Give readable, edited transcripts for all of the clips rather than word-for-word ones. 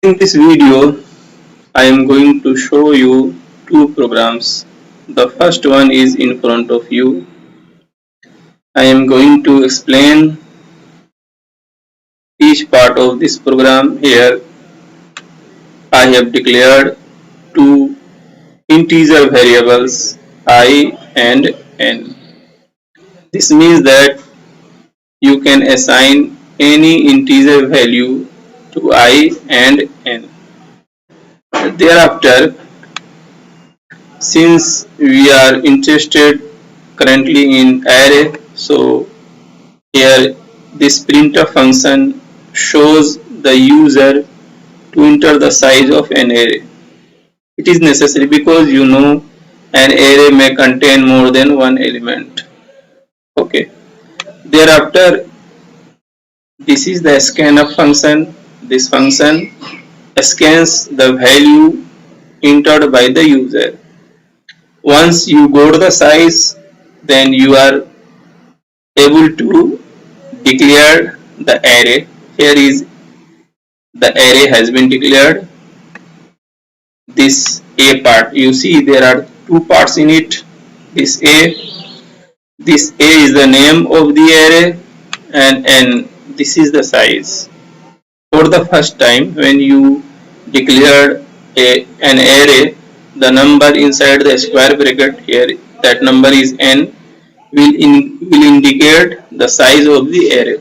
In this video, I am going to show you two programs. The first one is in front of you. I am going to explain each part of this program. Here I have declared two integer variables I and n. This means that you can assign any integer value to I and n. Thereafter, since we are interested currently in array, so here this printf function shows the user to enter the size of an array. It is necessary because you know an array may contain more than one element. Okay. Thereafter, this is the scanf function. This function scans the value entered by the user. Once you got the size, then you are able to declare the array. Here is the array has been declared. This A part, you see there are two parts in it. This A is the name of the array, and N, this is the size. For the first time when you declared an array, the number inside the square bracket here, that number is N, will indicate the size of the array.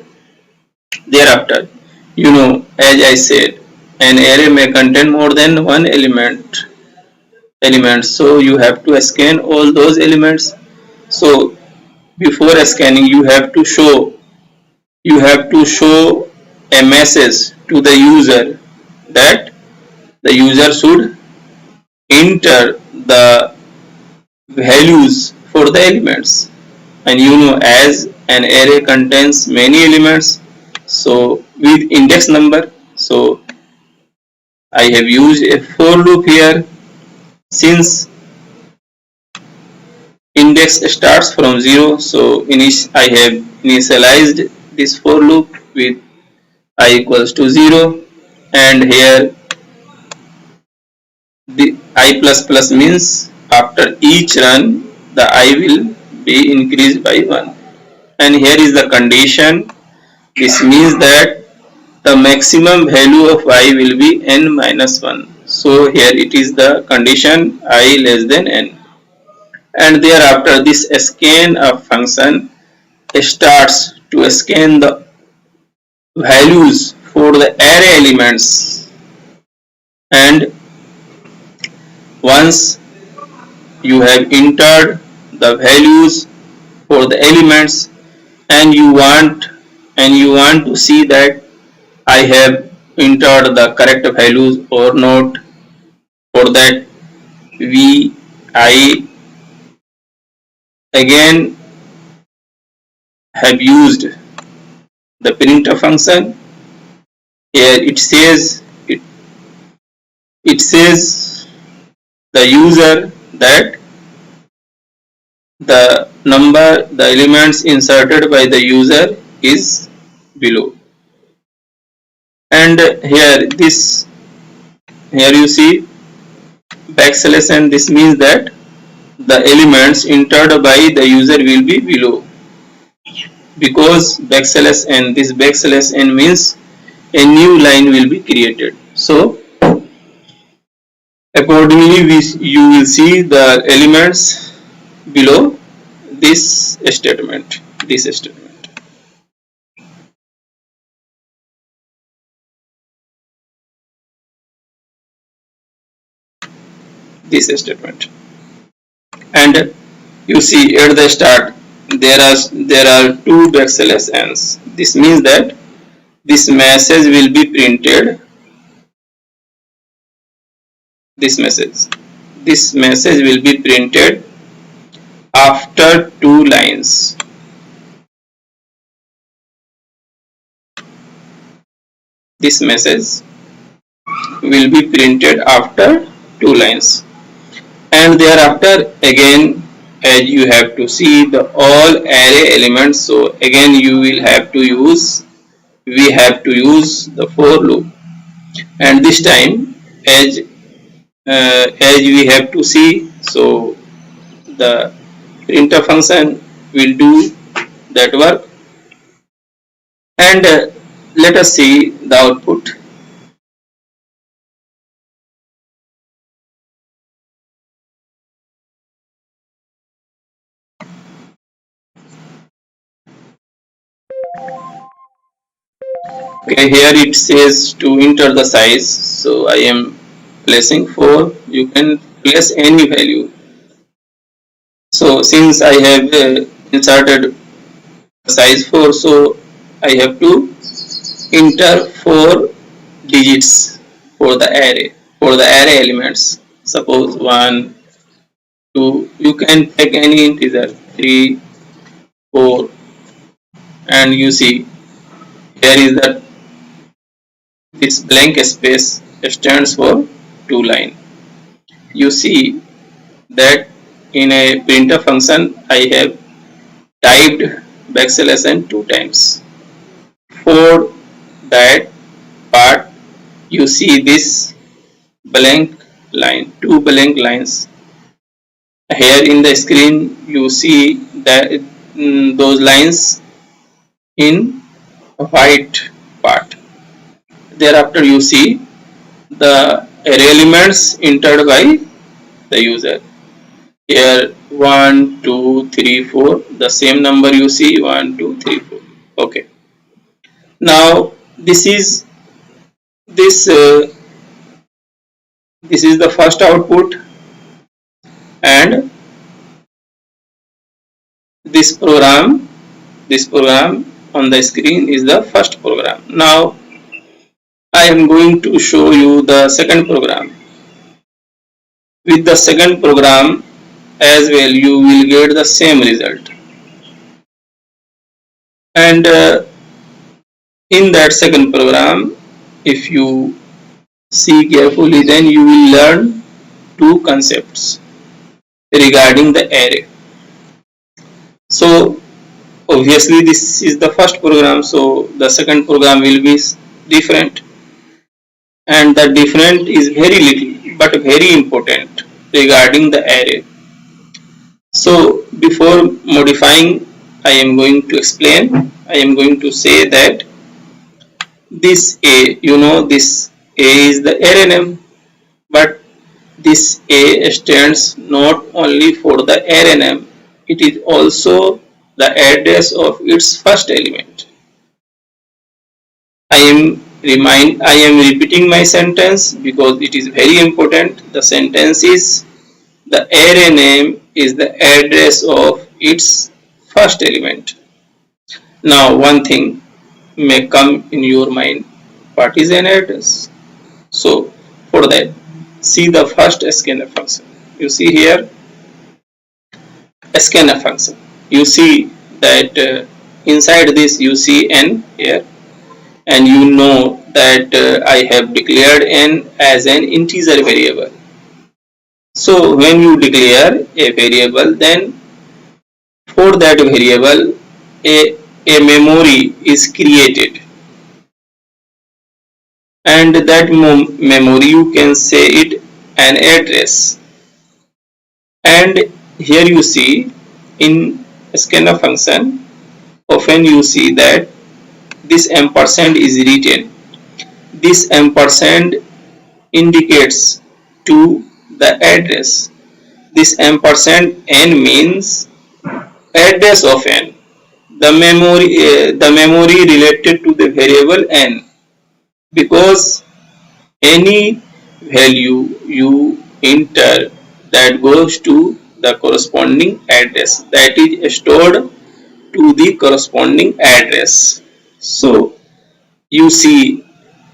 Thereafter, you know, as I said, an array may contain more than one element, so you have to scan all those elements. So before scanning, you have to show a message to the user that the user should enter the values for the elements. And you know, as an array contains many elements, so with index number, so I have used a for loop here. Since index starts from 0, so I have initialized this for loop with I equals to 0, and here the I plus plus means after each run the I will be increased by 1, and here is the condition. This means that the maximum value of I will be n minus 1. So here it is the condition I less than n, and thereafter this scan of function starts to scan the values for the array elements, and once you have entered the values for the elements and you want to see that I have entered the correct values or not, for that I again have used the printf function. Here it says the user that the elements inserted by the user is below, and here you see backslash n. This means that the elements entered by the user will be below, because backslash n, this backslash n means a new line will be created. So accordingly you will see the elements below this statement. And you see at the start there are two backslash n's. This means that this message will be printed. This message will be printed after 2 lines. This message will be printed after 2 lines, and thereafter again, as you have to see the all array elements, so again we have to use the for loop. And this time, as we have to see, so the printf function will do that work. And let us see the output. Okay, here it says to enter the size, so I am placing 4. You can place any value. So since I have inserted size 4, so I have to enter 4 digits for the array elements. Suppose 1, 2, you can take any integer, 3, 4, and you see here is that this blank space stands for 2 line. You see that in a printf function I have typed backslash n 2 times. For that part, you see this blank line, 2 blank lines. Here in the screen you see that those lines in white part. Thereafter you see the array elements entered by the user. Here 1, 2, 3, 4, the same number you see 1, 2, 3, 4. Okay. Now this uh, this is the first output, and this program on the screen is the first program. Now I am going to show you the second program. With the second program as well, you will get the same result. And in that second program, if you see carefully, then you will learn two concepts regarding the array. So obviously this is the first program, so the second program will be different, and the different is very little but very important regarding the array. So before modifying, I am going to explain. I am going to say that this a, this a is the array name, but this a stands not only for the array name, it is also the address of its first element. I am repeating my sentence because it is very important. The sentence is the array name is the address of its first element. Now one thing may come in your mind, what is an address? So for that, see the first scanf function. You see here scanf function. You see that inside this you see n here, and you know that I have declared n as an integer variable. So when you declare a variable, then for that variable a memory is created, and that memory you can say it an address. And here you see in scanf function often you see that this ampersand is written. This ampersand indicates to the address. This ampersand n means address of n, the memory related to the variable n, because any value you enter that goes to the corresponding address, that is stored to the corresponding address. So you see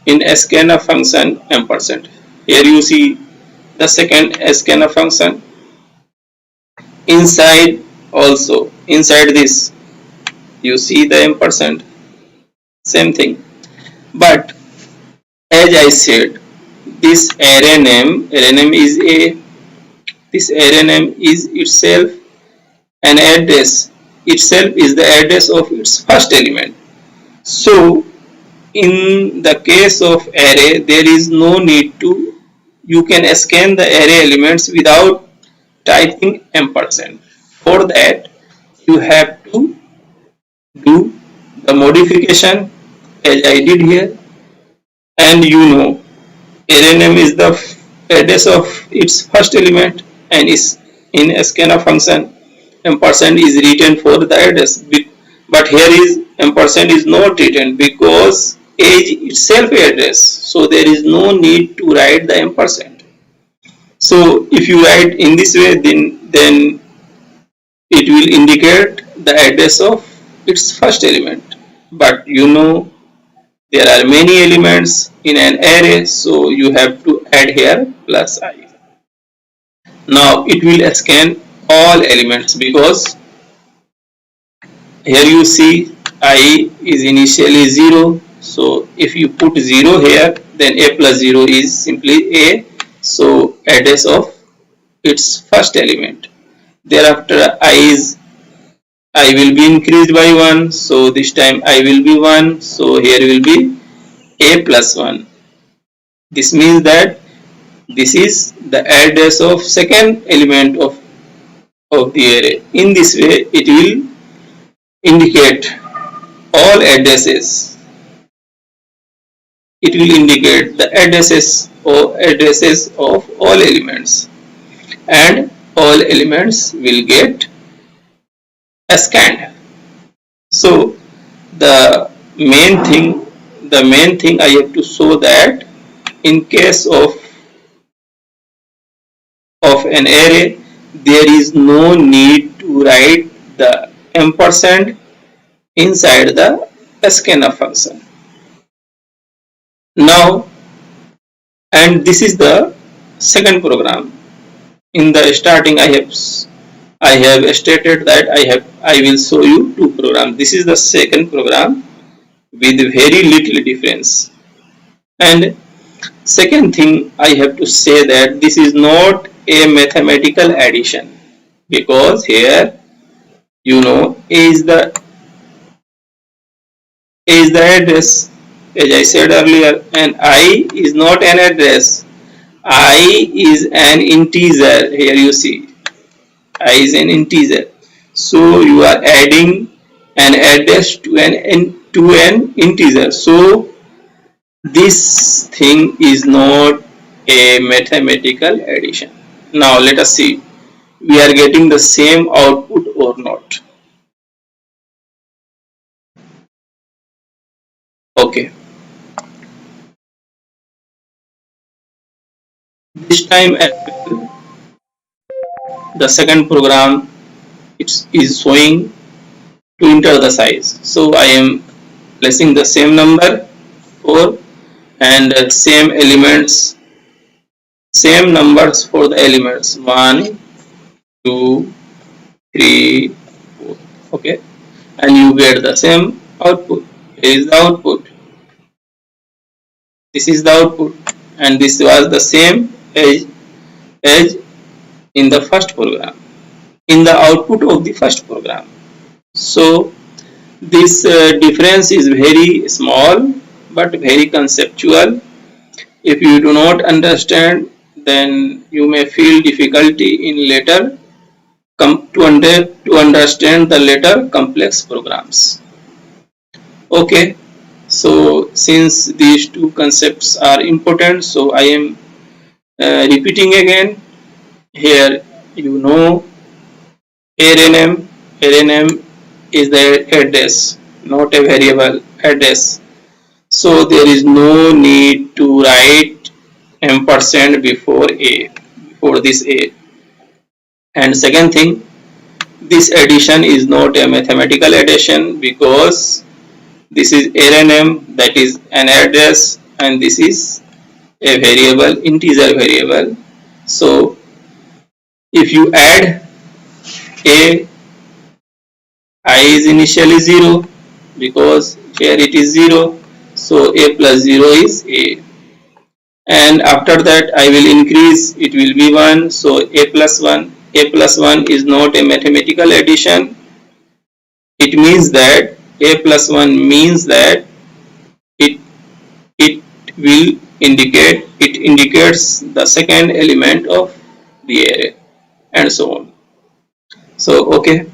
in scanf function ampersand. Here you see the second scanf function. Inside this you see the ampersand, same thing. But as I said, this array name is a, this array name is itself an address, itself is the address of its first element. So in the case of array, there is no need to, you can scan the array elements without typing ampersand. For that, you have to do the modification as I did here, and you know array name is the address of its first element, and is in a scanf function ampersand is written for the address, but here is ampersand is not written because age itself address, so there is no need to write the ampersand. So if you write in this way, then it will indicate the address of its first element, but you know there are many elements in an array, so you have to add here plus I. Now it will scan all elements because here you see I is initially 0. So if you put 0 here, then a plus 0 is simply a. So address of its first element. Thereafter I will be increased by 1. So this time I will be 1. So here will be a plus 1. This means that this is the address of second element of the array. In this way, it will indicate all addresses. It will indicate the addresses of all elements, and all elements will get scanned. So the main thing I have to show that in case of an array, there is no need to write the ampersand inside the scanf function. Now, and this is the second program. In the starting, I have stated that I will show you two programs. This is the second program with very little difference. And second thing I have to say that this is not a mathematical addition, because here you know A is the address, as I said earlier, and I is not an address. I is an integer. Here you see I is an integer. So you are adding an address to an integer. So this thing is not a mathematical addition. Now let us see, we are getting the same output or not. Okay. This time the second program is showing to enter the size. So I am placing the same number 4 and same elements, same numbers for the elements 1, 2, 3, 4. Okay, and you get the same output. Here is the output. This is the output, and this was the same as in the first program, in the output of the first program. So this difference is very small but very conceptual. If you do not understand, then you may feel difficulty in later to understand the later complex programs. Okay, so since these two concepts are important, so I am repeating again. Here you know array name is the address, not a variable address. So there is no need to write ampersand before this a. And second thing, this addition is not a mathematical addition because this is array name, that is an address, and this is a variable, integer variable. So if you add a, I is initially 0 because here it is 0, so a plus 0 is a, and after that I will increase, it will be 1, so a plus 1 is not a mathematical addition. It means that a plus 1 means that will indicates the second element of the array, and so on. So okay,